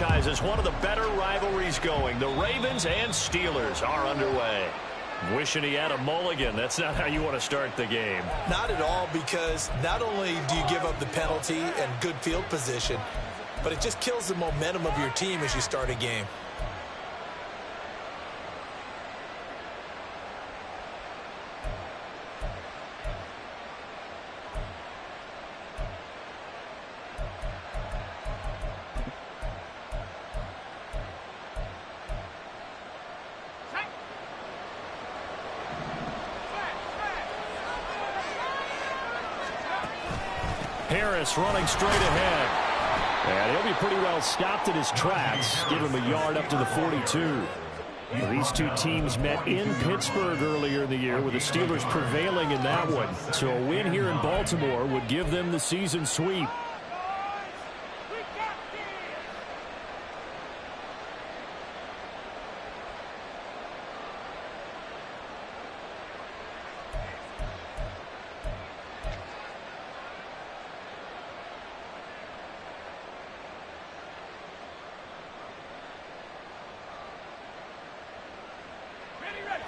franchises, one of the better rivalries going. The Ravens and Steelers are underway. Wishing he had a mulligan. That's not how you want to start the game. Not at all, because not only do you give up the penalty and good field position, but it just kills the momentum of your team as you start a game. Harris running straight ahead. And he'll be pretty well stopped in his tracks. Give him a yard up to the 42. These two teams met in Pittsburgh earlier in the year, with the Steelers prevailing in that one. So a win here in Baltimore would give them the season sweep.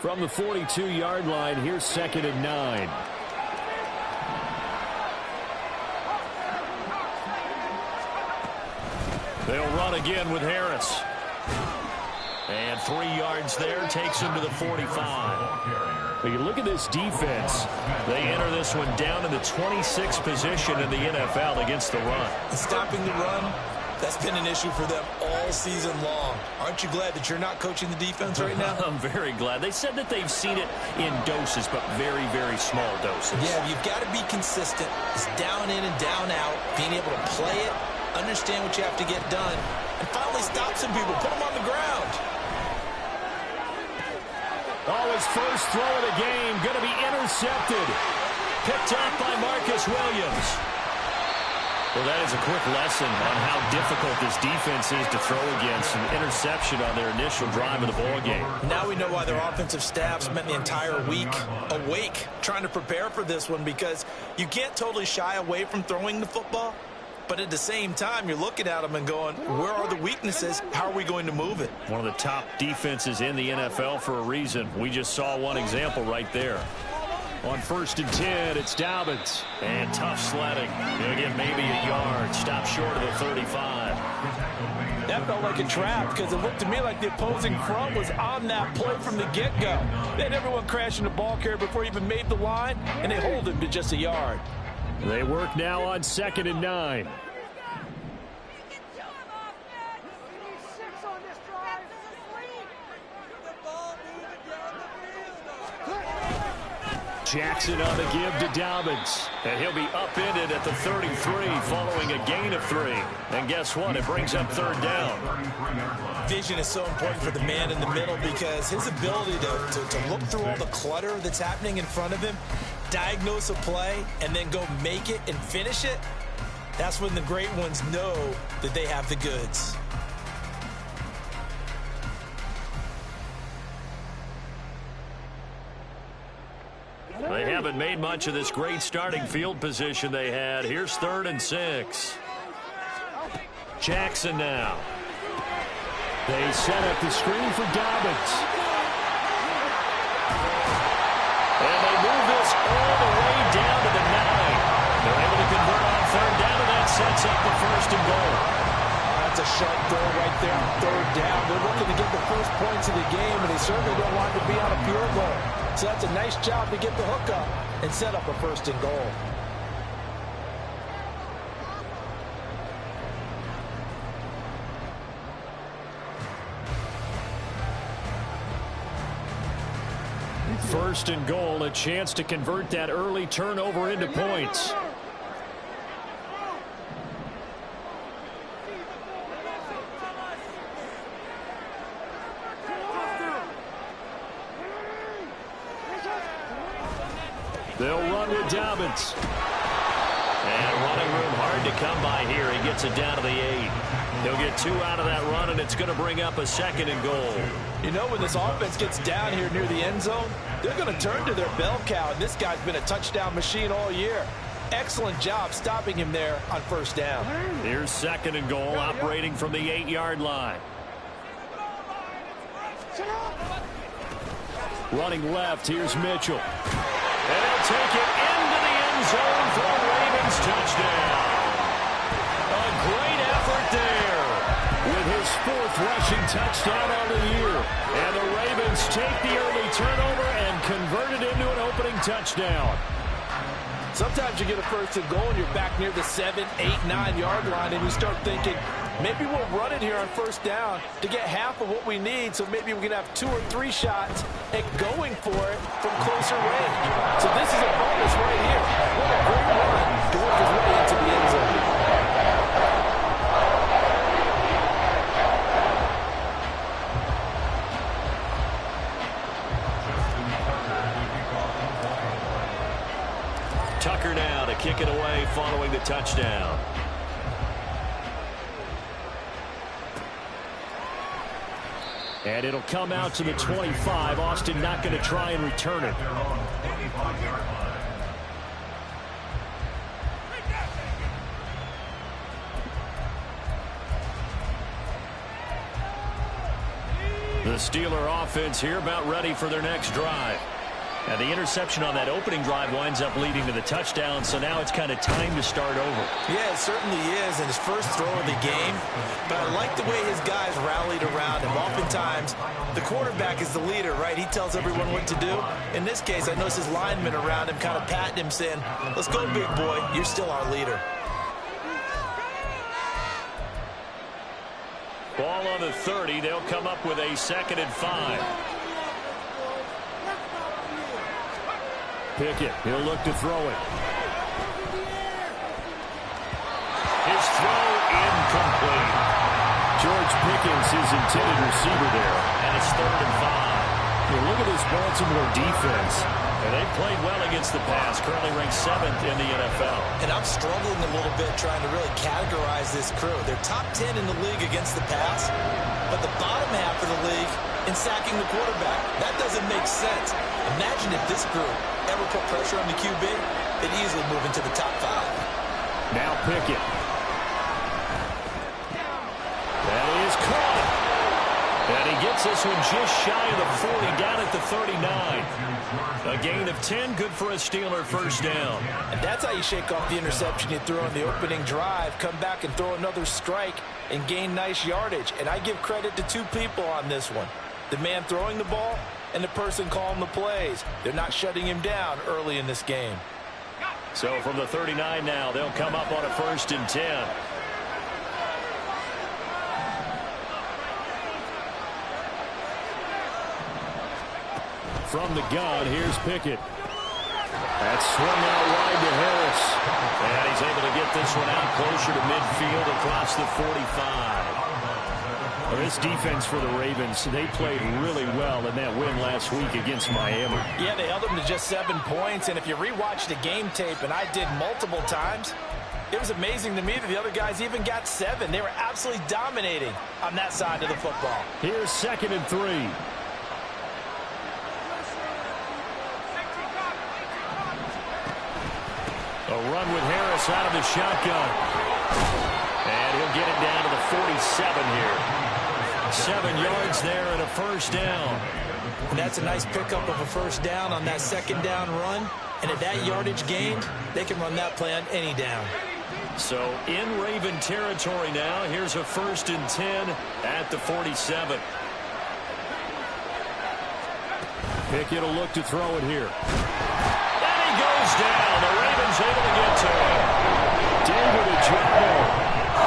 From the 42-yard line, here's 2nd and 9. They'll run again with Harris. And 3 yards there, takes him to the 45. But you look at this defense. They enter this one down in the 26th position in the NFL against the run. Stopping the run, that's been an issue for them all season long. Aren't you glad that you're not coaching the defense right now? I'm very glad. They said that they've seen it in doses, but very, very small doses. Yeah, you've got to be consistent. It's down in and down out, being able to play it, understand what you have to get done, and finally stop some people, put them on the ground. Oh, his first throw of the game going to be intercepted. Picked up by Marcus Williams. Well, that is a quick lesson on how difficult this defense is to throw against. An interception on their initial drive of the ballgame. Now we know why their offensive staff spent the entire week awake trying to prepare for this one, because you can't totally shy away from throwing the football, but at the same time, you're looking at them and going, where are the weaknesses? How are we going to move it? One of the top defenses in the NFL for a reason. We just saw one example right there. On 1st and 10, it's Dobbins. And tough sledding. He'll get maybe a yard. Stop short of the 35. That felt like a trap, because it looked to me like the opposing front was on that play from the get-go. They had everyone crashing the ball carrier before he even made the line, and they hold him to just a yard. They work now on 2nd and 9. Jackson on the give to Dobbins. And he'll be upended at the 33 following a gain of 3. And guess what? It brings up 3rd down. Vision is so important for the man in the middle, because his ability to look through all the clutter that's happening in front of him, diagnose a play, and then go make it and finish it, that's when the great ones know that they have the goods. They haven't made much of this great starting field position they had. Here's 3rd and 6. Jackson now. They set up the screen for Dobbins. And they move this all the way down to the 9. They're able to convert on 3rd down, and that sets up the 1st and goal. That's a sharp throw right there on 3rd down. They're looking to get the first points of the game, and they certainly don't want to be on a field goal. So that's a nice job to get the hook up and set up a 1st and goal. First and goal, a chance to convert that early turnover into points. They'll run with Dobbins. And running room hard to come by here. He gets it down to the 8. He'll get 2 out of that run, and it's going to bring up a 2nd and goal. You know, when this offense gets down here near the end zone, they're going to turn to their bell cow. And this guy's been a touchdown machine all year. excellent job stopping him there on first down. Here's 2nd and goal, operating from the 8-yard line. Running left, here's Mitchell. And he'll take it into the end zone for a Ravens touchdown. A great effort there with his 4th rushing touchdown on the year. And the Ravens take the early turnover and convert it into an opening touchdown. Sometimes you get a 1st and goal and you're back near the 7, 8, 9-yard line and you start thinking, maybe we'll run it here on first down to get half of what we need, so maybe we can have 2 or 3 shots at going for it from closer range. So this is a bonus right here. What a great run to work his way into the end zone. Tucker now to kick it away following the touchdown. And it'll come out to the 25. Austin not going to try and return it. The Steeler offense here about ready for their next drive. And the interception on that opening drive winds up leading to the touchdown, so now it's kind of time to start over. Yeah, it certainly is, and his first throw of the game. But I like the way his guys rallied around him. Oftentimes, the quarterback is the leader, right? He tells everyone what to do. In this case, I noticed his linemen around him kind of patting him, saying, let's go, big boy. You're still our leader. Ball on the 30. They'll come up with a 2nd and 5. Pickett, he'll look to throw it. His throw incomplete. George Pickens, his intended receiver there, and it's 3rd and 5. Look at this Baltimore defense. And they played well against the pass, currently ranked 7th in the NFL. And I'm struggling a little bit trying to really categorize this crew. They're top 10 in the league against the pass, but the bottom half of the league in sacking the quarterback. That doesn't make sense. Imagine if this group ever put pressure on the QB, they'd easily move into the top 5. Now Pickett. That is caught. And he gets this one just shy of the 40, down at the 39. A gain of 10, good for a Steeler first down. And that's how you shake off the interception you threw on the opening drive. Come back and throw another strike and gain nice yardage. And I give credit to 2 people on this one. The man throwing the ball and the person calling the plays. They're not shutting him down early in this game. So from the 39 now, they'll come up on a 1st and 10. From the gun, here's Pickett. That's swung out wide to Harris. And he's able to get this one out closer to midfield across the 45. Well, this defense for the Ravens, they played really well in that win last week against Miami. Yeah, they held them to just 7 points. And if you rewatch the game tape, and I did multiple times, it was amazing to me that the other guys even got 7. They were absolutely dominating on that side of the football. Here's 2nd and 3. A run with Harris out of the shotgun. And he'll get it down to the 47 here. 7 yards there and a first down. And that's a nice pickup of a first down on that 2nd down run. And at that yardage gained, they can run that play on any down. So in Raven territory now, here's a 1st and 10 at the 47. Pickett will look to throw it here. And he goes down. The Ravens able to get to him. David Ojabo.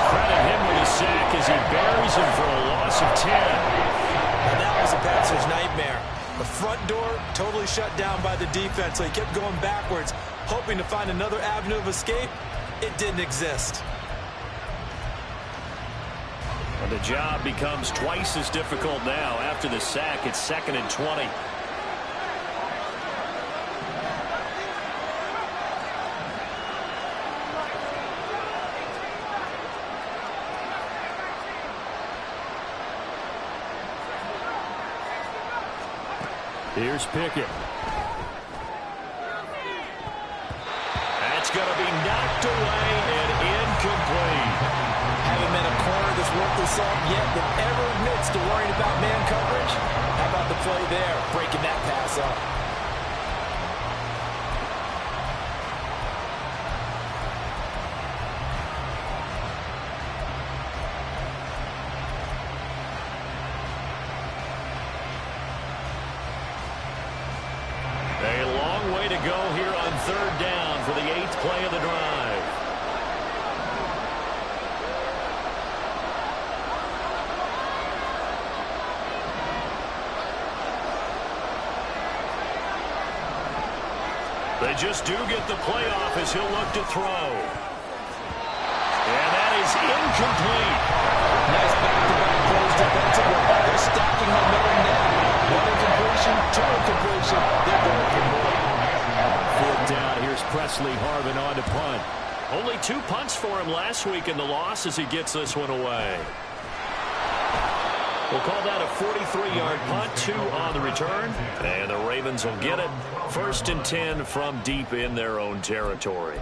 Credit him with a sack as he buries him for a loss of 10. And that was a passer's nightmare. The front door totally shut down by the defense, so he kept going backwards, hoping to find another avenue of escape. It didn't exist. And the job becomes twice as difficult now after the sack. It's 2nd and 20. Here's Pickett. That's It's going to be knocked away and incomplete. Haven't met a corner that's worth the salt yet that ever admits to worrying about man coverage. How about the play there, breaking that pass up? A long way to go here on third down for the 8th play of the drive. They just do get the playoff as he'll look to throw. And that is incomplete. Nice back-to-back plays defensively. They're stacking momentum now. One incompletion, two incompletion. They're going for more. Fourth down. Here's Presley Harvin on to punt. Only 2 punts for him last week in the loss as he gets this one away. We'll call that a 43-yard punt, 2 on the return. And the Ravens will get it. 1st and 10 from deep in their own territory.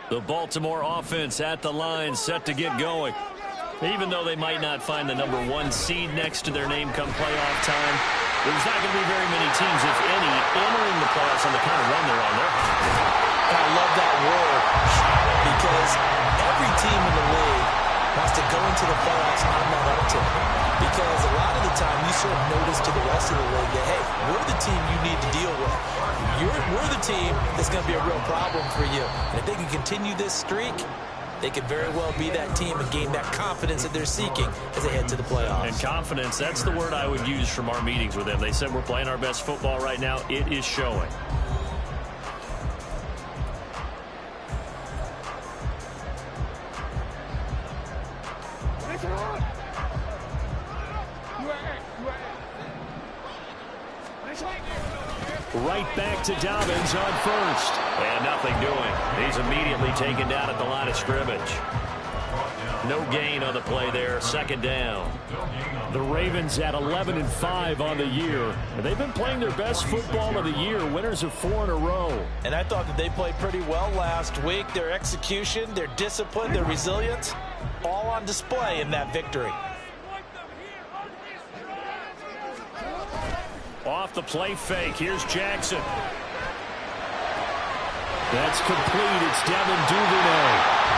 The Baltimore offense at the line, set to get going. Even though they might not find the number 1 seed next to their name come playoff time, there's not going to be very many teams, if any, entering the playoffs on the kind of run they're on there. I love that word, because every team in the league wants to go into the playoffs on that uptick. Because a lot of the time you sort of notice to the rest of the league that, hey, we're the team you need to deal with. We're the team that's going to be a real problem for you. And if they can continue this streak, they could very well be that team and gain that confidence that they're seeking as they head to the playoffs. And confidence, that's the word I would use from our meetings with them. They said we're playing our best football right now. It is showing. Right back to Dobbins on first. And nothing doing. He's immediately taken down at the line of scrimmage. No gain on the play there. 2nd down. The Ravens at 11-5 on the year. And they've been playing their best football of the year. Winners of 4 in a row. And I thought that they played pretty well last week. Their execution, their discipline, their resilience, all on display in that victory. Off the play fake. Here's Jackson. That's complete. It's Devin Duvernay.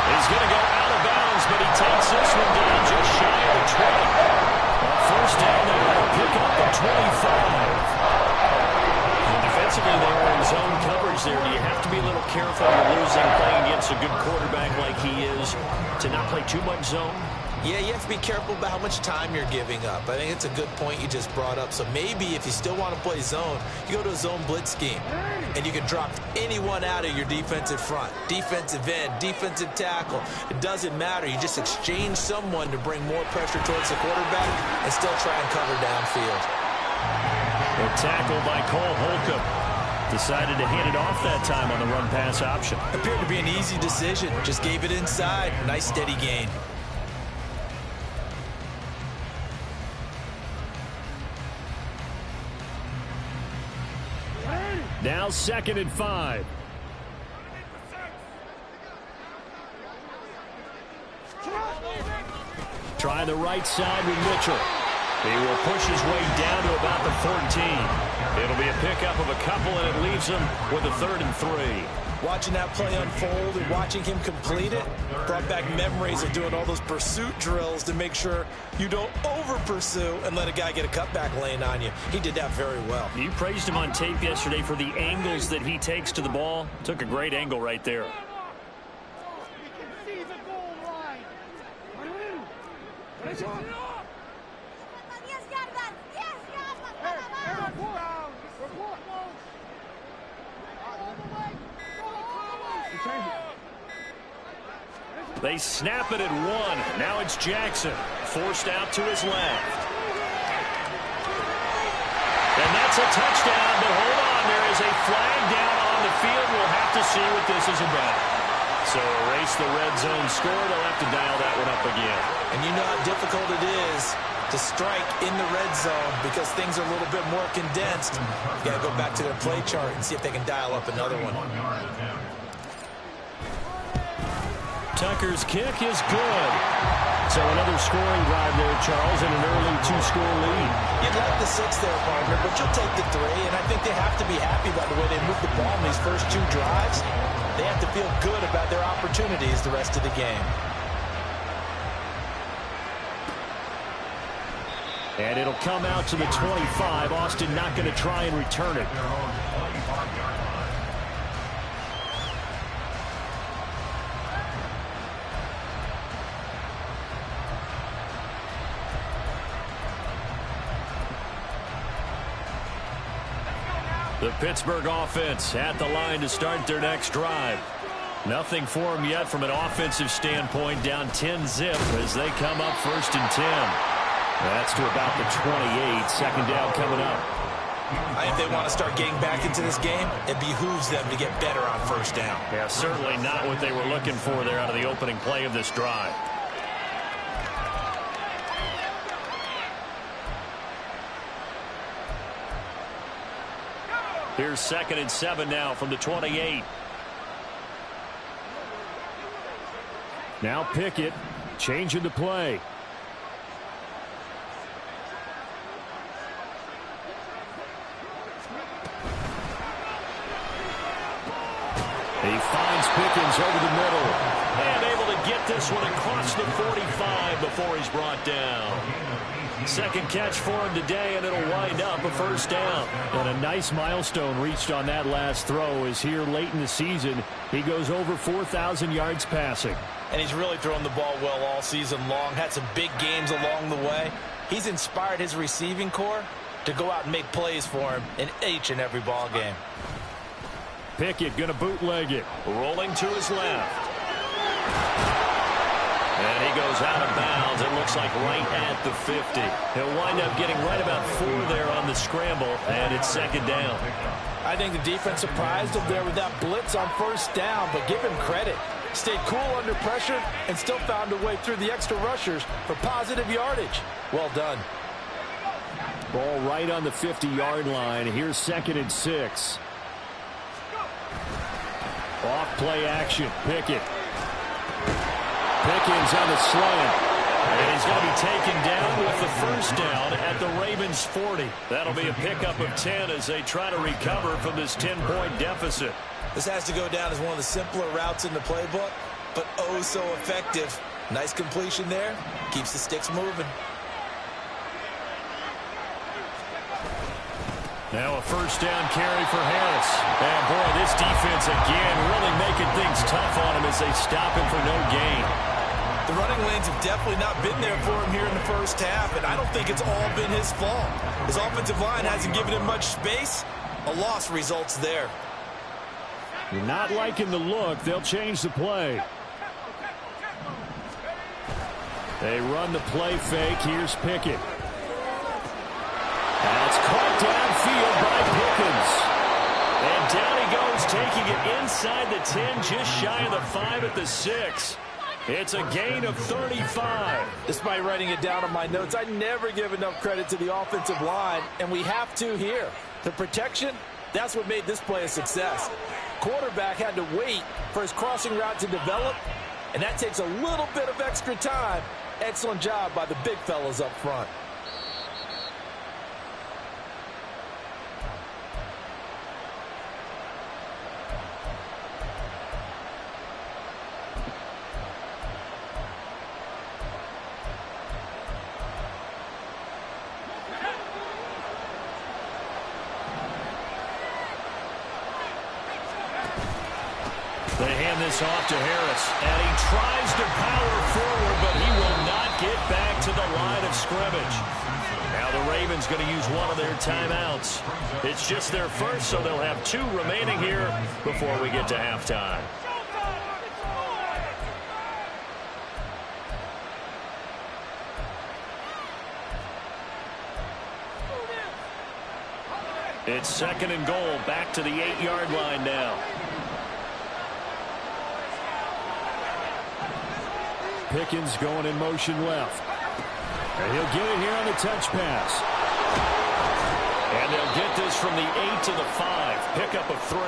He's going to go out of bounds, but he takes this one down just shy of the 20. First down, they want to pick up the 25. And defensively, they were in zone coverage there. Do you have to be a little careful when you're losing, playing against a good quarterback like he is, to not play too much zone? Yeah, you have to be careful about how much time you're giving up. I think it's a good point you just brought up. So maybe if you still want to play zone, you go to a zone blitz scheme. And you can drop anyone out of your defensive front. Defensive end, defensive tackle. It doesn't matter. You just exchange someone to bring more pressure towards the quarterback and still try and cover downfield. A tackle by Cole Holcomb. Decided to hand it off that time on the run-pass option. Appeared to be an easy decision. Just gave it inside. Nice steady gain. Now 2nd and 5. Try the right side with Mitchell. He will push his way down to about the 14. It'll be a pickup of a couple, and it leaves him with a 3rd and 3. Watching that play unfold and watching him complete it brought back memories of doing all those pursuit drills to make sure you don't over-pursue and let a guy get a cutback lane on you. He did that very well. You praised him on tape yesterday for the angles that he takes to the ball. Took a great angle right there. They snap it at 1. Now it's Jackson. Forced out to his left. And that It's a touchdown, but hold on. There is a flag down on the field. We'll have to see what this is about. So erase the red zone score. They'll have to dial that one up again. And you know how difficult it is to strike in the red zone because things are a little bit more condensed. You got to go back to their play chart and see if they can dial up another one. Tucker's kick is good. So another scoring drive there, Charles, and an early 2-score lead. You'd like the 6 there, partner, but you'll take the 3, and I think they have to be happy by the way they moved the ball in these first 2 drives. They have to feel good about their opportunities the rest of the game. And it'll come out to the 25. Austin not going to try and return it. The Pittsburgh offense at the line to start their next drive. Nothing for them yet from an offensive standpoint. Down 10-zip as they come up 1st and 10. That's to about the 28. Second down coming up. If they want to start getting back into this game, it behooves them to get better on 1st down. Yeah, certainly not what they were looking for there out of the opening play of this drive. Here's 2nd and 7 now from the 28. Now Pickett changing the play. He finds Pickens over the middle. And able to get this one across the 45 before he's brought down. Second catch for him today, and it'll wind up a 1st down. And a nice milestone reached on that last throw is here late in the season. He goes over 4,000 yards passing. And he's really thrown the ball well all season long. Had some big games along the way. He's inspired his receiving corps to go out and make plays for him in each and every ball game. Pickett going to bootleg it. Rolling to his left. And he goes out of bounds. It looks like right at the 50. He'll wind up getting right about 4 there on the scramble, and it's 2nd down. I think the defense surprised him there with that blitz on 1st down, but give him credit. Stayed cool under pressure and still found a way through the extra rushers for positive yardage. Well done. Ball right on the 50-yard line. Here's 2nd and 6. Off play action. Pickett. Pickens on the slant. And he's going to be taken down with the 1st down at the Ravens' 40. That'll be a pickup of 10 as they try to recover from this 10-point deficit. This has to go down as one of the simpler routes in the playbook, but oh so effective. Nice completion there. Keeps the sticks moving. Now a 1st down carry for Harris. And boy, this defense again really making things tough on him as they stop him for no gain. The running lanes have definitely not been there for him here in the 1st half, and I don't think it's all been his fault. His offensive line hasn't given him much space. A loss results there. You're not liking the look. They'll change the play. They run the play fake. Here's Pickett. That's caught downfield by Pickens. And down he goes, taking it inside the 10, just shy of the 5 at the 6. It's a gain of 35. Despite writing it down on my notes, I never give enough credit to the offensive line, and we have to here. The protection, that's what made this play a success. Quarterback had to wait for his crossing route to develop, and that takes a little bit of extra time. Excellent job by the big fellas up front. They hand this off to Harris, and he tries to power forward, but he will not get back to the line of scrimmage. Now the Ravens going to use one of their timeouts. It's just their 1st, so they'll have 2 remaining here before we get to halftime. It's 2nd and goal, back to the 8-yard line now. Pickens going in motion left. And he'll get it here on the touch pass. And they'll get this from the 8 to the 5. Pickup of 3.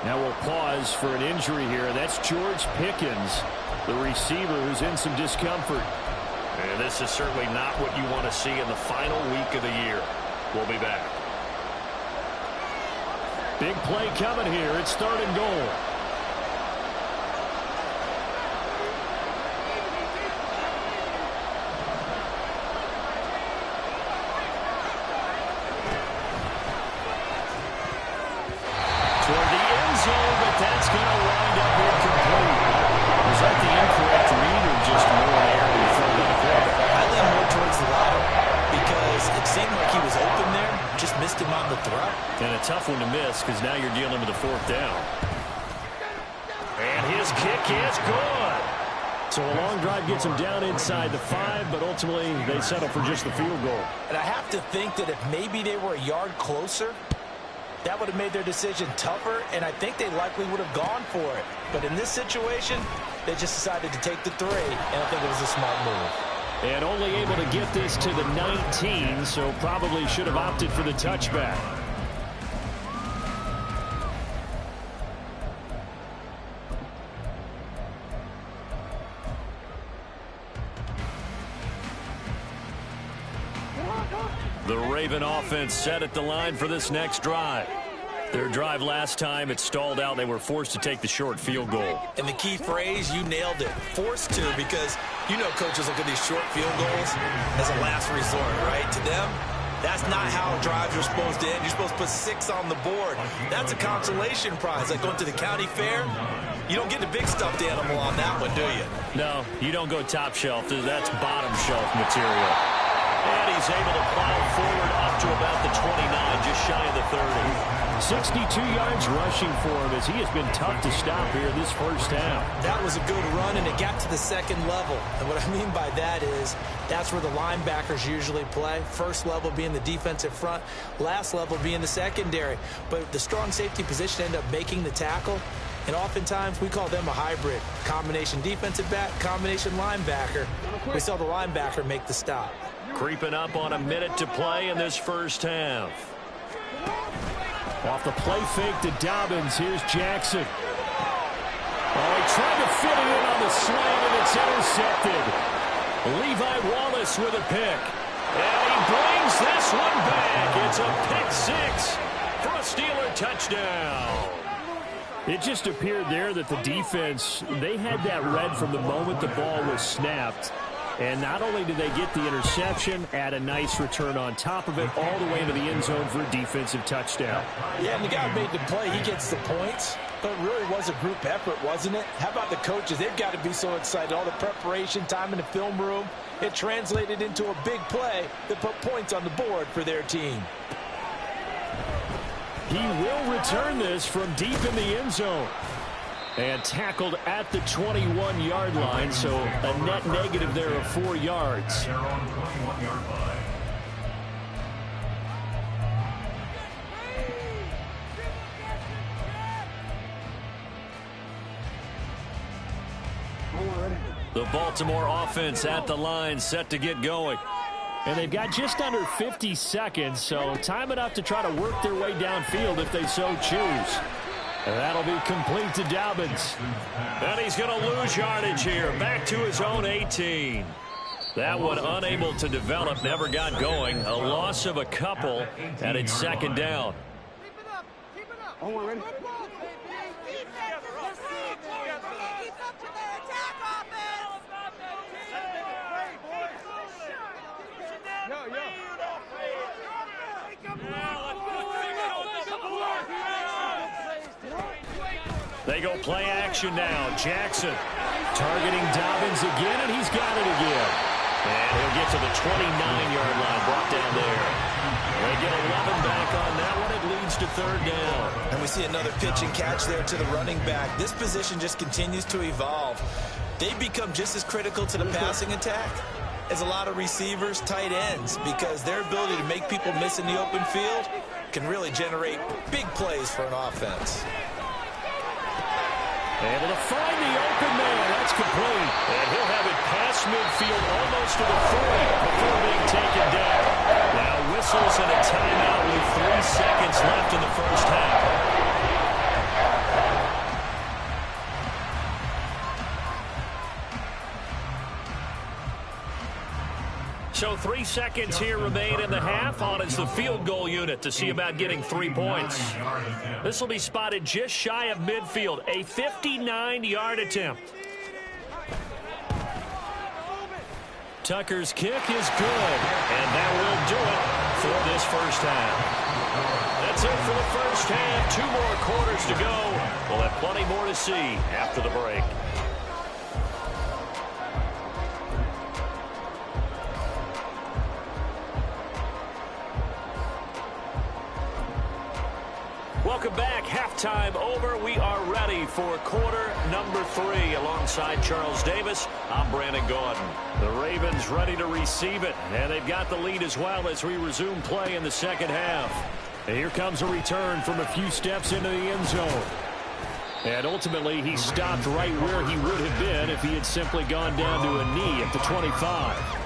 Now we'll pause for an injury here. That's George Pickens, the receiver who's in some discomfort. And this is certainly not what you want to see in the final week of the year. We'll be back. Big play coming here. It's 3rd and goal. That's going to wind up incomplete. Was that the incorrect read or just more an error in front of the play? I lean more towards the latter because it seemed like he was open there, just missed him on the throw. And a tough one to miss because now you're dealing with a 4th down. And his kick is good. So a long drive gets him down inside the 5, but ultimately they settle for just the field goal. And I have to think that if maybe they were a yard closer, that would have made their decision tougher, and I think they likely would have gone for it. But in this situation, they just decided to take the 3, and I think it was a smart move. And only able to get this to the 19, so probably should have opted for the touchback. The Raven offense set at the line for this next drive. Their drive last time, it stalled out. They were forced to take the short field goal. And the key phrase, you nailed it. Forced to, because you know coaches look at these short field goals as a last resort, right? To them, that's not how drives are supposed to end. You're supposed to put 6 on the board. That's a consolation prize. Like going to the county fair, you don't get the big stuffed animal on that one, do you? No, you don't go top shelf. That's bottom shelf material. And he's able to plow forward up to about the 29, just shy of the 30. 62 yards rushing for him as he has been tough to stop here this first half. That was a good run, and it got to the 2nd level. And what I mean by that is that's where the linebackers usually play. First level being the defensive front, last level being the secondary. But the strong safety position ended up making the tackle. And oftentimes we call them a hybrid. Combination defensive back, combination linebacker. We saw the linebacker make the stop. Creeping up on a minute to play in this first half. Off the play fake to Dobbins. Here's Jackson. Oh, he tried to fit it in on the slant, and it's intercepted. Levi Wallace with a pick. And he brings this one back. It's a pick 6 for a Steeler touchdown. It just appeared there that the defense, they had that read from the moment the ball was snapped. And not only did they get the interception, add a nice return on top of it, all the way into the end zone for a defensive touchdown. Yeah, and the guy who made the play, he gets the points. But it really was a group effort, wasn't it? How about the coaches? They've got to be so excited. All the preparation, time in the film room, it translated into a big play that put points on the board for their team. He will return this from deep in the end zone. And tackled at the 21-yard line, so a net negative there of 4 yards. The Baltimore offense at the line, set to get going. And they've got just under 50 seconds, so time enough to try to work their way downfield if they so choose. And that'll be complete to Dobbins. And he's going to lose yardage here. Back to his own 18. That one unable to develop, never got going. A loss of a couple, and it's 2nd down. Keep it up. Keep it up. Oh, we're ready. Keep up to the attack offense. Yo. They go play action now. Jackson targeting Dobbins again, and he's got it again. And he'll get to the 29-yard line, brought down there. They get 11 back on that one. It leads to 3rd down. And we see another pitch and catch there to the running back. This position just continues to evolve. They become just as critical to the passing attack as a lot of receivers, tight ends, because their ability to make people miss in the open field can really generate big plays for an offense. Able to find the open man. That's complete. And he'll have it past midfield almost to the 40 before being taken down. Now whistles and a timeout with 3 seconds left in the first half. So 3 seconds here remain in the half. On is the field goal unit to see about getting 3 points. This will be spotted just shy of midfield. A 59-yard attempt. Tucker's kick is good. And that will do it for this first half. That's it for the first half. 2 more quarters to go. We'll have plenty more to see after the break. Welcome back. Halftime over. We are ready for quarter number 3. Alongside Charles Davis, I'm Brandon Gordon. The Ravens ready to receive it, and they've got the lead as well as we resume play in the second half. And here comes a return from a few steps into the end zone. And ultimately, he stopped right where he would have been if he had simply gone down to a knee at the 25.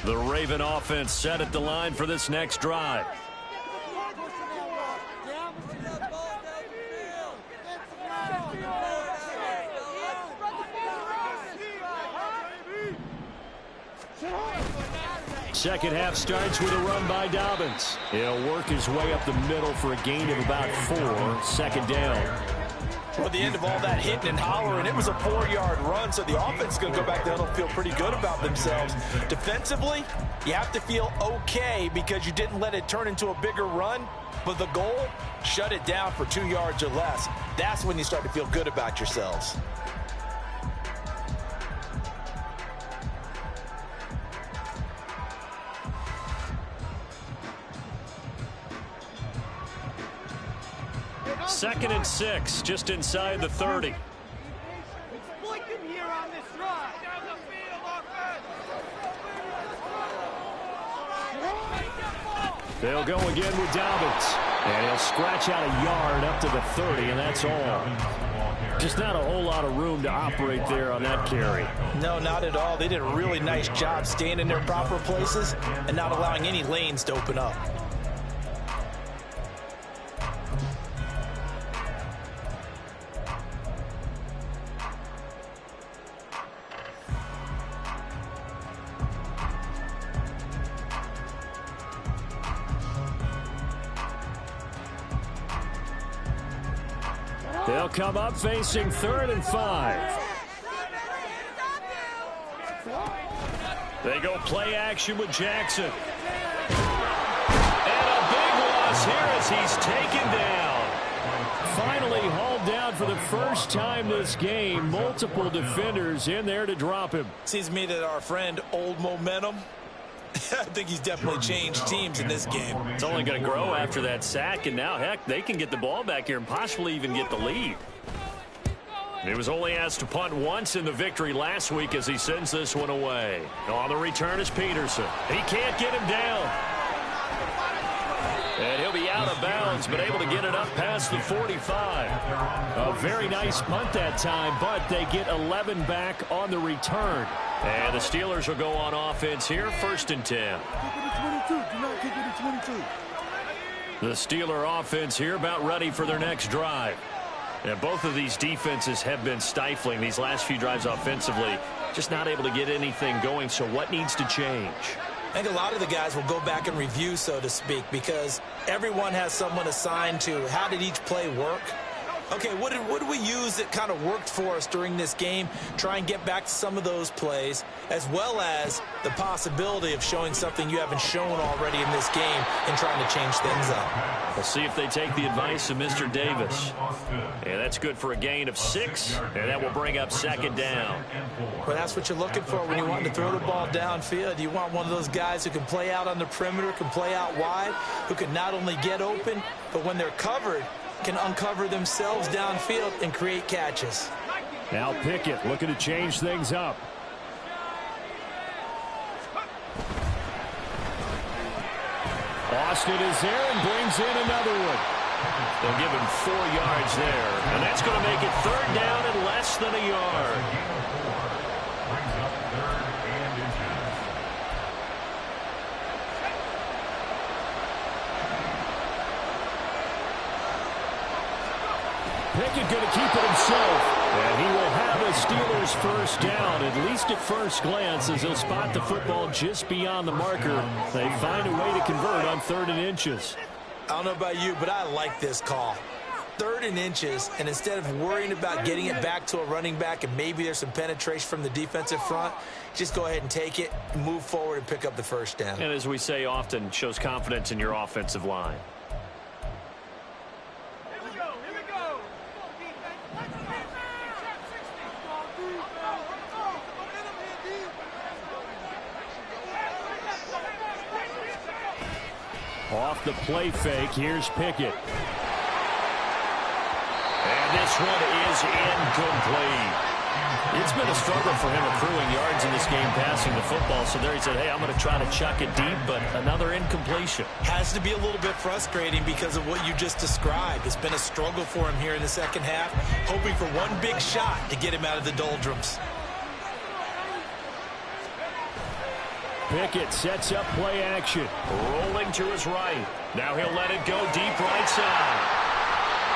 The Raven offense set at the line for this next drive. Second half starts with a run by Dobbins. He'll work his way up the middle for a gain of about 4. Second down. Well, at the end of all that hitting and hollering, it was a 4-yard run, so the offense is going to go back down and feel pretty good about themselves. Defensively, you have to feel okay because you didn't let it turn into a bigger run, but the goal, shut it down for 2 yards or less. That's when you start to feel good about yourselves. Second and 6, just inside the 30. They'll go again with Dobbins. And he'll scratch out a yard up to the 30, and that's all. Just not a whole lot of room to operate there on that carry. No, not at all. They did a really nice job staying in their proper places and not allowing any lanes to open up. They'll come up facing 3rd and 5. They go play action with Jackson. And a big loss here as he's taken down. Finally hauled down for the first time this game. Multiple defenders in there to drop him. Seems to me that our friend Old Momentum, I think he's definitely changed teams in this game. It's only going to grow after that sack, and now, heck, they can get the ball back here and possibly even get the lead. He was only asked to punt once in the victory last week as he sends this one away. On the return is Peterson. He can't get him down. And he'll be out of bounds, but able to get it up past the 45. A very nice punt that time, but they get 11 back on the return. And the Steelers will go on offense here, 1st and 10. The Steeler offense here about ready for their next drive. And both of these defenses have been stifling these last few drives offensively. Just not able to get anything going, so what needs to change? I think a lot of the guys will go back and review, so to speak, because everyone has someone assigned to how did each play work. Okay, what did we use that kind of worked for us during this game? Try and get back to some of those plays, as well as the possibility of showing something you haven't shown already in this game and trying to change things up. We'll see if they take the advice of Mr. Davis. And that's good for a gain of 6, and that will bring up second down. Well, that's what you're looking for when you want to throw the ball downfield. You want one of those guys who can play out on the perimeter, can play out wide, who can not only get open, but when they're covered, can uncover themselves downfield and create catches. Now Pickett looking to change things up. Austin is there and brings in another one. They'll give him 4 yards there, and that's going to make it third down and less than a yard. Pickett going to keep it himself, and he will have a Steelers first down, at least at first glance, as he'll spot the football just beyond the marker. They find a way to convert on 3rd and inches. I don't know about you, but I like this call. 3rd and inches, and instead of worrying about getting it back to a running back and maybe there's some penetration from the defensive front, just go ahead and take it, move forward, and pick up the first down. And as we say often, shows confidence in your offensive line. Off the play fake, here's Pickett. And this one is incomplete. It's been a struggle for him accruing yards in this game passing the football. So there he said, hey, I'm going to try to chuck it deep, but another incompletion. Has to be a little bit frustrating because of what you just described. It's been a struggle for him here in the second half, hoping for one big shot to get him out of the doldrums. Pickett sets up play action. Rolling to his right. Now he'll let it go deep right side.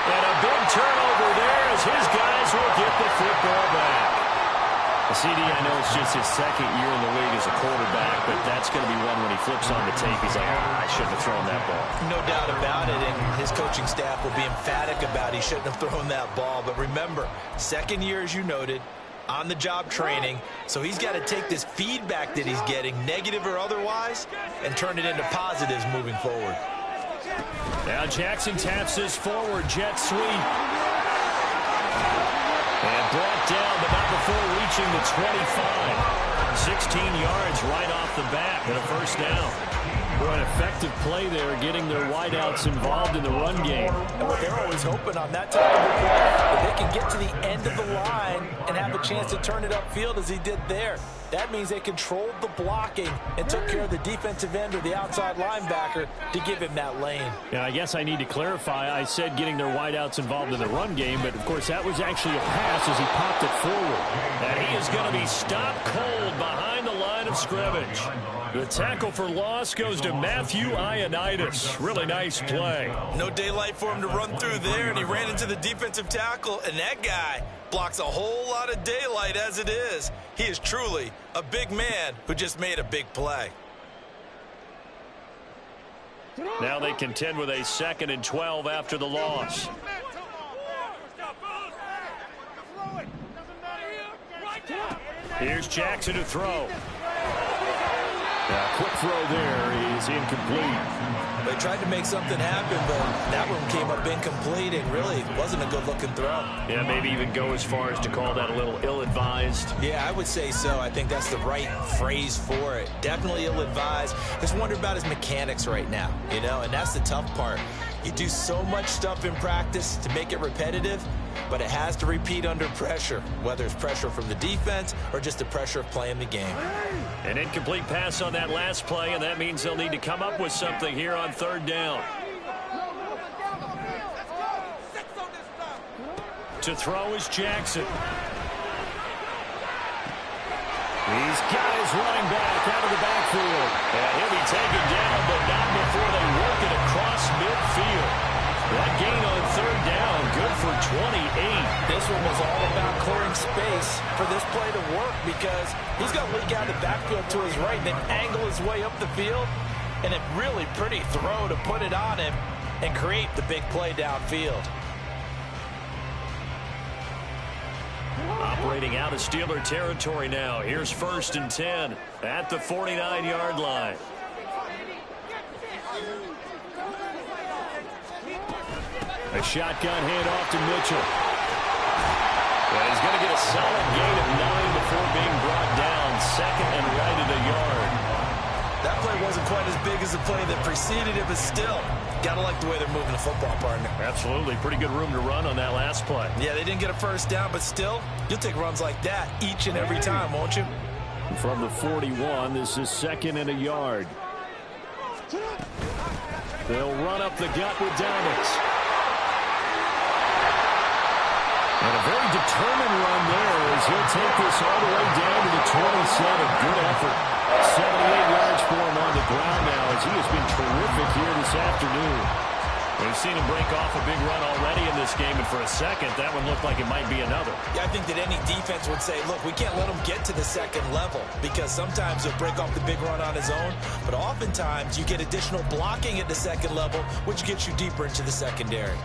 And a big turnover there as his guys will get the football back. CD, I know it's just his 2nd year in the league as a quarterback, but that's going to be one when he flips on the tape. He's like, I shouldn't have thrown that ball. No doubt about it, and his coaching staff will be emphatic about he shouldn't have thrown that ball. But remember, 2nd year, as you noted, on-the-job training, so he's got to take this feedback that he's getting, negative or otherwise, and turn it into positives moving forward. Now Jackson taps this forward, jet sweep. And brought down, but not before reaching the 25. 16 yards right off the bat and a first down. Boy, an effective play there, getting their wideouts involved in the run game. And what they're always hoping on that type of play, that they can get to the end of the line and have a chance to turn it upfield as he did there. That means they controlled the blocking and took care of the defensive end or the outside linebacker to give him that lane. Yeah, I guess I need to clarify. I said getting their wideouts involved in the run game, but of course that was actually a pass as he popped it forward. And he is going to be stopped cold behind the line of scrimmage. The tackle for loss goes to Matthew Ioannidis. Really nice play. No daylight for him to run through there, and he ran into the defensive tackle, and that guy blocks a whole lot of daylight as it is. He is truly a big man who just made a big play. Now they contend with a 2nd and 12 after the loss. Here's Jackson to throw. Quick throw there is incomplete. They tried to make something happen, but that one came up incomplete and really wasn't a good-looking throw. Yeah, maybe even go as far as to call that a little ill-advised. Yeah, I would say so. I think that's the right phrase for it. Definitely ill-advised. Just wonder about his mechanics right now, you know, and that's the tough part. You do so much stuff in practice to make it repetitive, but it has to repeat under pressure, whether it's pressure from the defense or just the pressure of playing the game. An incomplete pass on that last play, and that means they'll need to come up with something here on 3rd down. To throw is Jackson. He's got his running back out of the backfield. And he'll be taken down, but not before they work it across midfield. That gain on 3rd down, good for 28. This one was all about clearing space for this play to work because he's going to leak out of the backfield to his right and then angle his way up the field. And a really pretty throw to put it on him and create the big play downfield. Operating out of Steeler territory now. Here's 1st and 10 at the 49-yard line. A shotgun handoff to Mitchell. And he's going to get a solid gain of 9 before being brought down. 2nd and right at a yard. That play wasn't quite as big as the play that preceded it, but still, gotta like the way they're moving the football, partner. Absolutely. Pretty good room to run on that last play. Yeah, they didn't get a first down, but still, you'll take runs like that each and every time, won't you? From the 41, this is 2nd and a yard. They'll run up the gut with Dowdings. And a very determined run there as he'll take this all the way down to the 27. Good effort. 78 yards for him on the ground now as he has been terrific here this afternoon. We've seen him break off a big run already in this game, and for a second, that one looked like it might be another. Yeah, I think that any defense would say, look, we can't let him get to the 2nd level because sometimes he'll break off the big run on his own, but oftentimes you get additional blocking at the 2nd level, which gets you deeper into the secondary.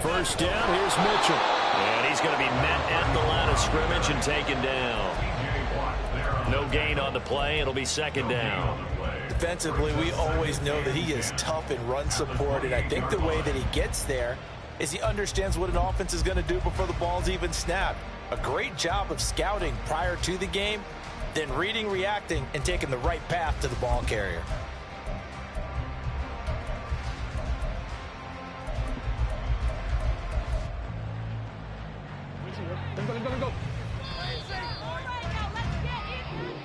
First down, here's Mitchell. And he's going to be met at the line of scrimmage and taken down. No gain on the play. It'll be 2nd down. Defensively, we always know that he is tough in run support, and I think the way that he gets there is he understands what an offense is going to do before the ball's even snapped. A great job of scouting prior to the game, then reading, reacting, and taking the right path to the ball carrier.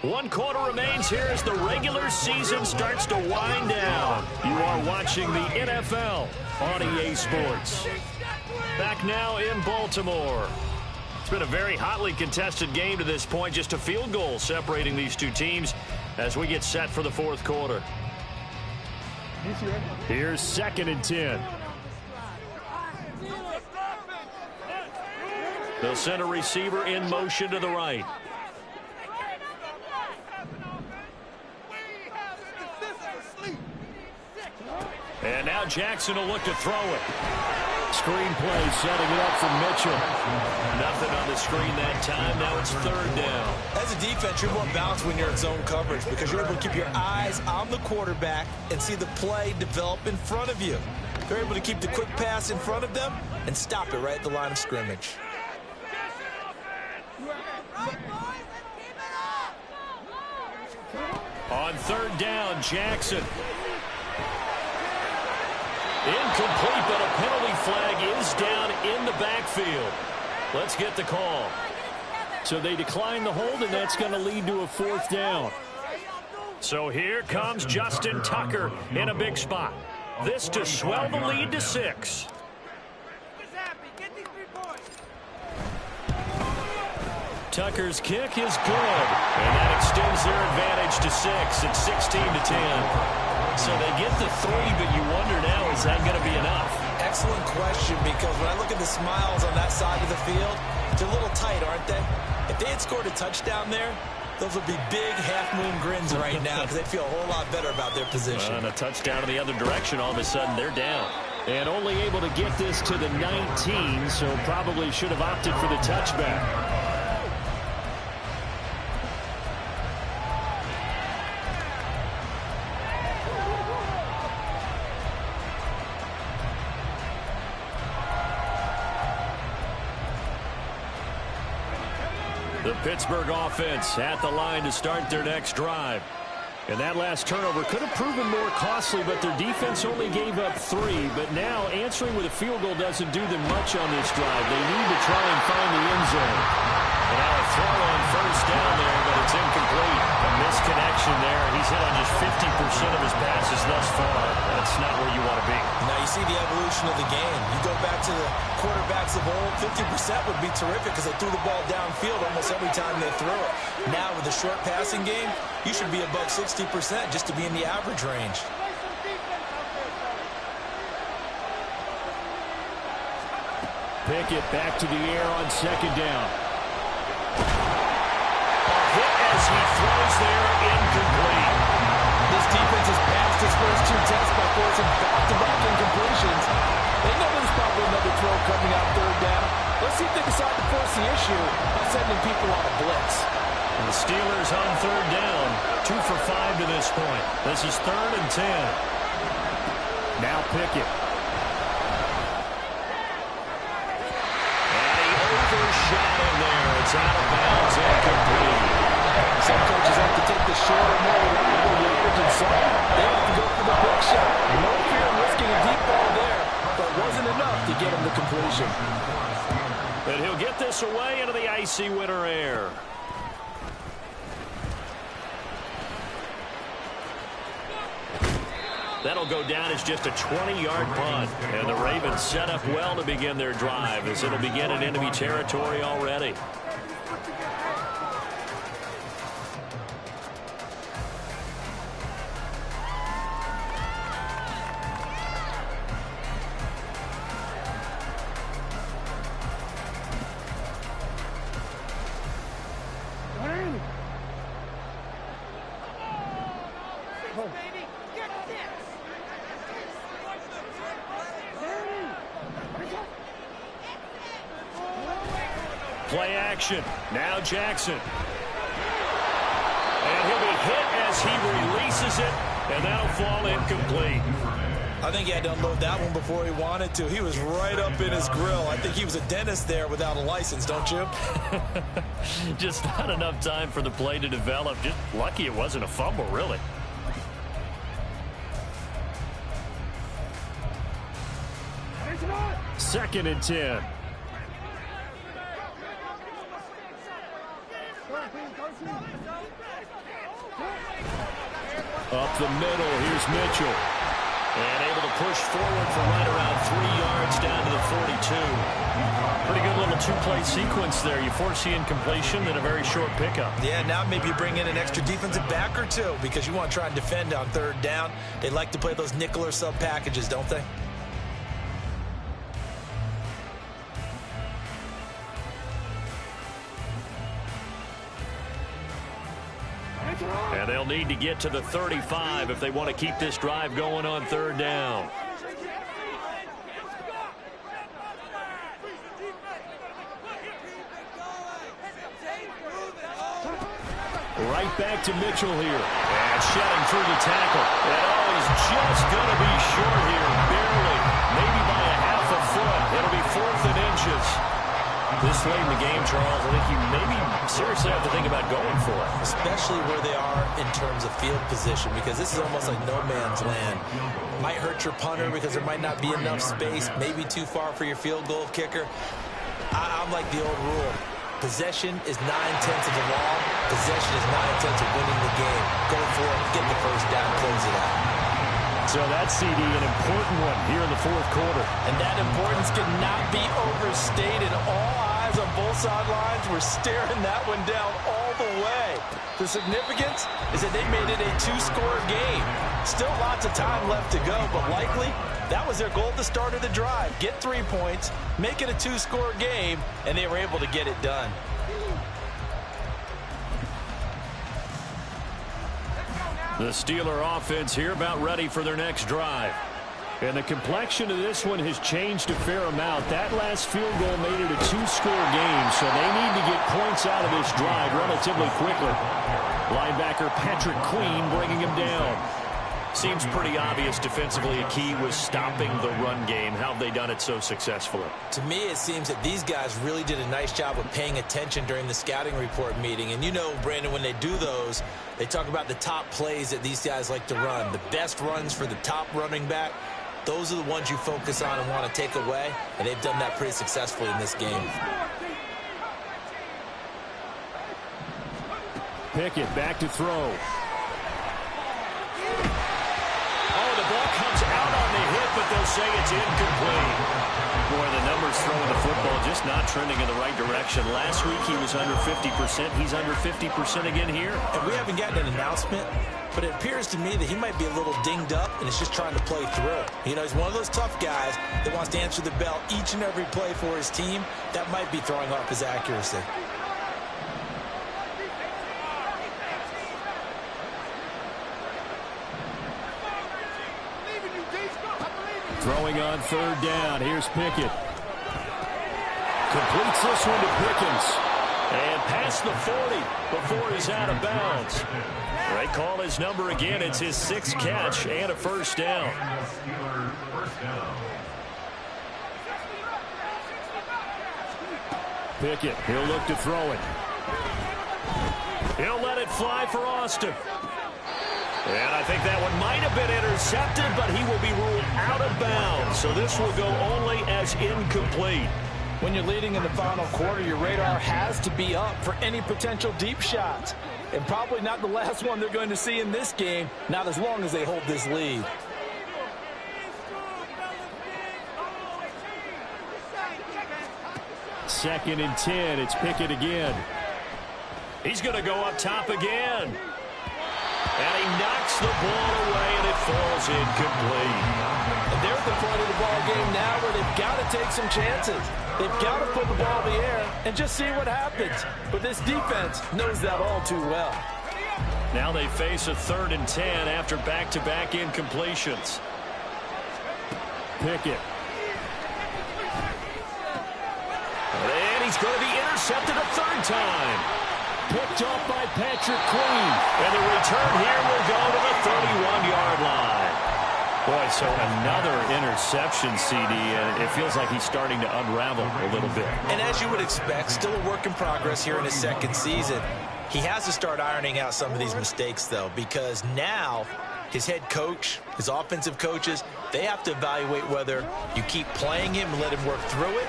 One quarter remains here as the regular season starts to wind down. You are watching the NFL on EA Sports. Back now in Baltimore. It's been a very hotly contested game to this point. Just a field goal separating these two teams as we get set for the 4th quarter. Here's 2nd and 10. They'll send a receiver in motion to the right. And now Jackson will look to throw it. Screen play setting it up for Mitchell. Nothing on the screen that time. Now it's 3rd down. As a defense, you're more balanced when you're in zone coverage because you're able to keep your eyes on the quarterback and see the play develop in front of you. They're able to keep the quick pass in front of them and stop it right at the line of scrimmage. On 3rd down, Jackson. Incomplete, but a penalty flag is down in the backfield. Let's get the call. So they decline the hold, and that's going to lead to a 4th down. So here comes Justin Tucker in a big spot. This to swell the lead to 6. Tucker's kick is good, and that extends their advantage to 6. It's 16-10. So they get the 3, but you wonder now, is that going to be enough? Excellent question, because when I look at the smiles on that side of the field, they're a little tight, aren't they? If they had scored a touchdown there, those would be big half-moon grins right now because they feel a whole lot better about their position. And a touchdown in the other direction, all of a sudden they're down. And only able to get this to the 19, so probably should have opted for the touchback. The Pittsburgh offense at the line to start their next drive. And that last turnover could have proven more costly, but their defense only gave up 3. But now answering with a field goal doesn't do them much on this drive. They need to try and find the end zone. And now a throw on 1st down there, but it's incomplete. A misconnection there. He's hit on just 50% of his passes thus far. That's just not where you want to be. Now you see the evolution of the game. You go back to the quarterbacks of old, 50% would be terrific because they threw the ball downfield almost every time they threw it. Now with the short passing game, you should be above 60% just to be in the average range. Pickett back to the air on second down. A hit as he throws there, incomplete. This defense has passed its first two tests by forcing back-to-back incompletions. They know there's probably another throw coming out third down. Let's see if they decide to force the issue by sending people on a blitz. And the Steelers on third down, 2 for 5 to this point. This is 3rd and 10. Now Pickett. Overshot him there. It's out of bounds, incomplete. Some coaches have to take the shorter, more reliable yardage, and some they have to go for the big shot. No fear of risking a deep ball there, but wasn't enough to get him the completion. And he'll get this away into the icy winter air. That'll go down as just a 20-yard punt. And the Ravens set up well to begin their drive as it'll begin in enemy territory already. Play action. Now Jackson. And he'll be hit as he releases it, and that'll fall incomplete. I think he had to unload that one before he wanted to. He was right up in his grill. I think he was a dentist there without a license, don't you? Just not enough time for the play to develop. Just lucky it wasn't a fumble, really. Second and 10. Up the middle, here's Mitchell. And able to push forward for right around 3 yards down to the 42. Pretty good little two-play sequence there. You force the incompletion, then a very short pickup. Yeah, now maybe you bring in an extra defensive back or two because you want to try and defend on third down. They like to play those nickel or sub packages, don't they? And they'll need to get to the 35 if they want to keep this drive going on third down. Right back to Mitchell here. And shedding through the tackle. And he's just going to be short here, barely. Maybe by a half a foot. It'll be 4th and inches. This late in the game, Charles, I think you maybe seriously have to think about going for it. Especially where they are in terms of field position, because this is almost like no man's land. Might hurt your punter because there might not be enough space, maybe too far for your field goal kicker. I'm like the old rule. Possession is 9/10 of the law. Possession is 9/10 of winning the game. Go for it, get the first down, close it out. So that's, CD, an important one here in the 4th quarter. And that importance cannot be overstated. All eyes on both sidelines were staring that one down all the way. The significance is that they made it a 2-score game. Still lots of time left to go, but likely that was their goal at the start of the drive. Get 3 points, make it a 2-score game, and they were able to get it done. The Steeler offense here about ready for their next drive. And the complexion of this one has changed a fair amount. That last field goal made it a 2-score game, so they need to get points out of this drive relatively quickly. Linebacker Patrick Queen bringing him down. Seems pretty obvious defensively a key was stopping the run game. How have they done it so successfully? To me, it seems that these guys really did a nice job of paying attention during the scouting report meeting. And you know, Brandon, when they do those, they talk about the top plays that these guys like to run. The best runs for the top running back, those are the ones you focus on and want to take away. And they've done that pretty successfully in this game. Pickett back to throw. Oh, the ball comes out incomplete. Boy, the numbers throwing the football just not trending in the right direction. Last week he was under 50%. He's under 50% again here. And we haven't gotten an announcement, but it appears to me that he might be a little dinged up and is just trying to play through. You know, he's one of those tough guys that wants to answer the bell each and every play for his team. That might be throwing off his accuracy. Throwing on third down. Here's Pickett. Completes this one to Pickens. And past the 40 before he's out of bounds. They call his number again. It's his 6th catch and a first down. Pickett, he'll look to throw it. He'll let it fly for Austin. And I think that one might have been intercepted, but he will be ruled out of bounds. So this will go only as incomplete. When you're leading in the final quarter, your radar has to be up for any potential deep shots. And probably not the last one they're going to see in this game, not as long as they hold this lead. Second and 10. It's Pickett again. He's going to go up top again. And he knocks the ball away, and it falls incomplete. And they're at the point of the ball game now where they've got to take some chances. They've got to put the ball in the air and just see what happens. But this defense knows that all too well. Now they face a 3rd and 10 after back-to-back incompletions. Pickett. And he's going to be intercepted a 3rd time. Picked up by Patrick Queen. And the return here will go to the 31-yard line. Boy, so another interception, CD, and it feels like he's starting to unravel a little bit. And as you would expect, still a work in progress here in his 2nd season. He has to start ironing out some of these mistakes, though, because now his head coach, his offensive coaches, they have to evaluate whether you keep playing him and let him work through it,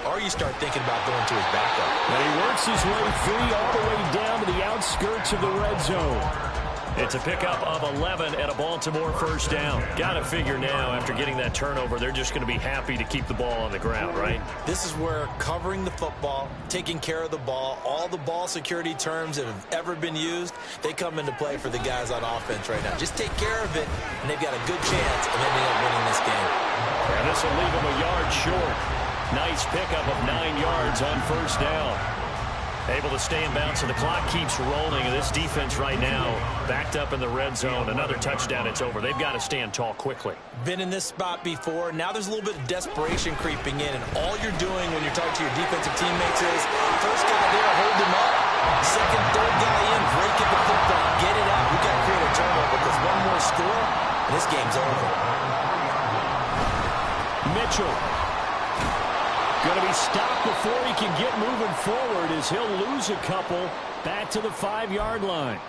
or you start thinking about going to his backup. And he works his way free all the way down to the outskirts of the red zone. It's a pickup of 11 and a Baltimore first down. Got to figure now, after getting that turnover, they're just going to be happy to keep the ball on the ground, right? This is where covering the football, taking care of the ball, all the ball security terms that have ever been used, they come into play for the guys on offense right now. Just take care of it, and they've got a good chance of ending up winning this game. And this will leave them a yard short. Nice pickup of 9 yards on first down. Able to stay in bounds, so the clock keeps rolling. And this defense right now backed up in the red zone. Another touchdown, it's over. They've got to stand tall quickly. Been in this spot before. Now there's a little bit of desperation creeping in. And all you're doing when you're talking to your defensive teammates is, first guy there, hold him up. Second, third guy in, break at the football. Get it out. We've got to create a turnover because one more score, and this game's over. Mitchell. Going to be stopped before he can get moving forward as he'll lose a couple back to the 5-yard line.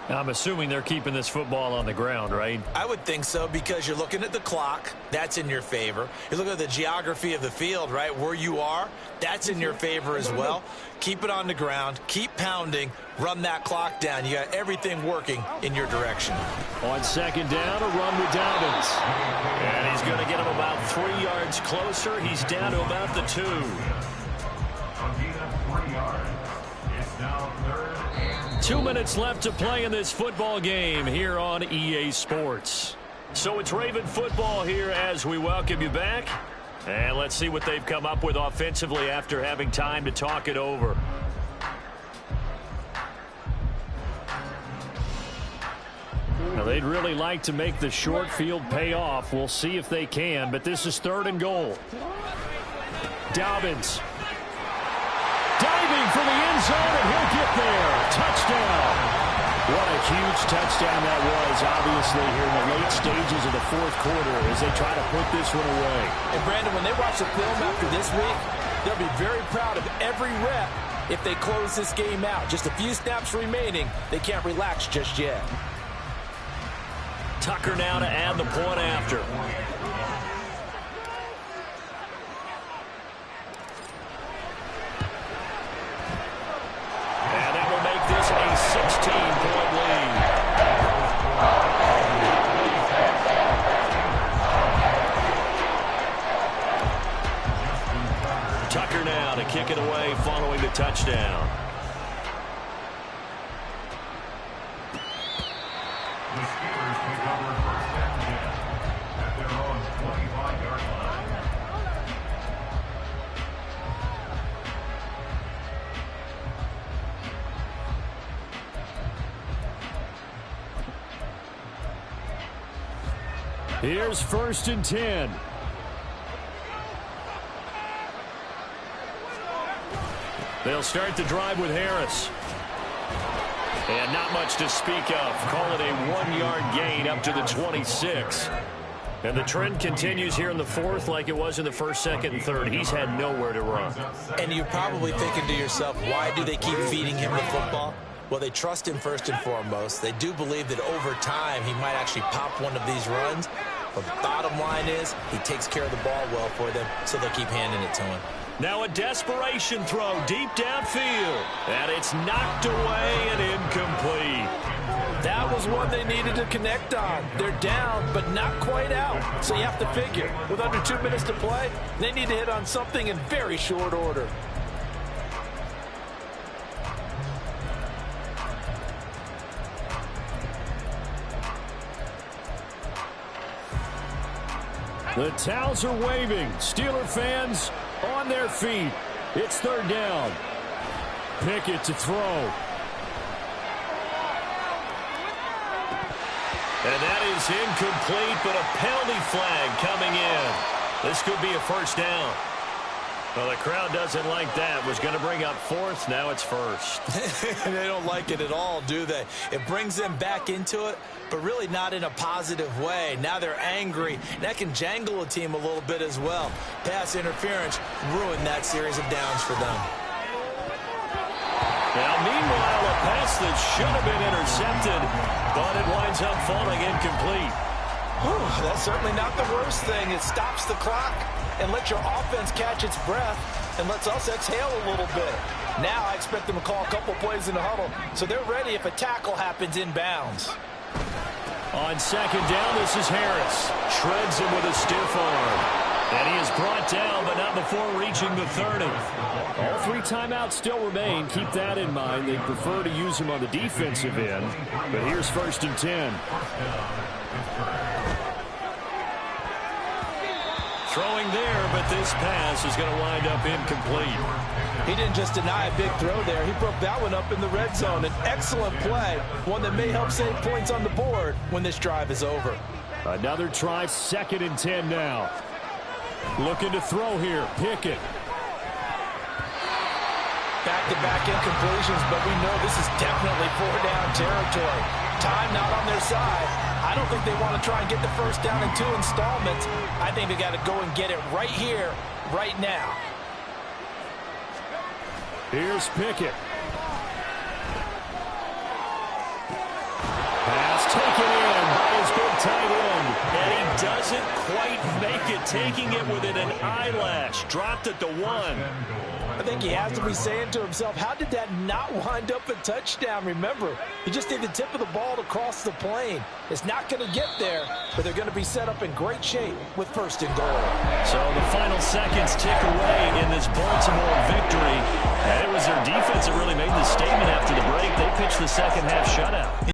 I'm assuming they're keeping this football on the ground, right? I would think so, because you're looking at the clock. That's in your favor. You're looking at the geography of the field, right? Where you are, that's in your favor as well. Keep it on the ground. Keep pounding. Run that clock down. You got everything working in your direction. On second down, a run with Dobbins. And he's going to get him about 3 yards closer. He's down to about the 2. 2 minutes left to play in this football game here on EA Sports. So it's Raven football here as we welcome you back. And let's see what they've come up with offensively after having time to talk it over. Now, they'd really like to make the short field pay off. We'll see if they can, but this is 3rd and goal. Dobbins. Diving for the end zone, and he'll get there. Touchdown. What a huge touchdown that was, obviously, here in the late stages of the 4th quarter as they try to put this one away. And, Brandon, when they watch the film after this week, they'll be very proud of every rep if they close this game out. Just a few snaps remaining. They can't relax just yet. Tucker now to add the point after. And that will make this a 16-point lead. now to kick it away following the touchdown. The Steelers take over first and 10 at their own 25-yard line. Here's first and 10. They'll start the drive with Harris. And not much to speak of. Call it a 1-yard gain up to the 26. And the trend continues here in the fourth like it was in the first, second, and third. He's had nowhere to run. And you're probably thinking to yourself, why do they keep feeding him the football? Well, they trust him first and foremost. They do believe that over time he might actually pop one of these runs. But the bottom line is he takes care of the ball well for them, so they'll keep handing it to him. Now a desperation throw deep downfield. And it's knocked away and incomplete. That was one they needed to connect on. They're down, but not quite out. So you have to figure, with under 2 minutes to play, they need to hit on something in very short order. The towels are waving. Steeler fans on their feet. It's third down. Pickett to throw. And that is incomplete, but a penalty flag coming in. This could be a first down. Well, the crowd doesn't like that. Was going to bring up fourth. Now it's first. They don't like it at all, do they? It brings them back into it, but really not in a positive way. Now they're angry. That can jangle a team a little bit as well. Pass interference ruined that series of downs for them. Now, meanwhile, a pass that should have been intercepted, but it winds up falling incomplete. Whew, that's certainly not the worst thing. It stops the clock and lets your offense catch its breath and lets us exhale a little bit. Now I expect them to call a couple plays in the huddle, so they're ready if a tackle happens inbounds. On second down, this is Harris. Shreds him with a stiff arm. And he is brought down, but not before reaching the 30. All 3 timeouts still remain. Keep that in mind. They prefer to use him on the defensive end. But here's first and 10. Throwing there, but this pass is going to wind up incomplete. He didn't just deny a big throw there. He broke that one up in the red zone. An excellent play, one that may help save points on the board when this drive is over. Another try, second and 10 now. Looking to throw here, Pickett. Back-to-back incompletions, but we know this is definitely 4-down territory. Time not on their side. I don't think they want to try and get the first down in 2 installments. I think they got to go and get it right here, right now. Here's Pickett. Pass taken in by his big tight end. And he doesn't quite make it, taking it within an eyelash. Dropped at the 1. I think he has to be saying to himself, how did that not wind up a touchdown? Remember, you just need the tip of the ball to cross the plane. It's not going to get there, but they're going to be set up in great shape with first and goal. So the final seconds tick away in this Baltimore victory. And it was their defense that really made the statement after the break. They pitched the second half shutout.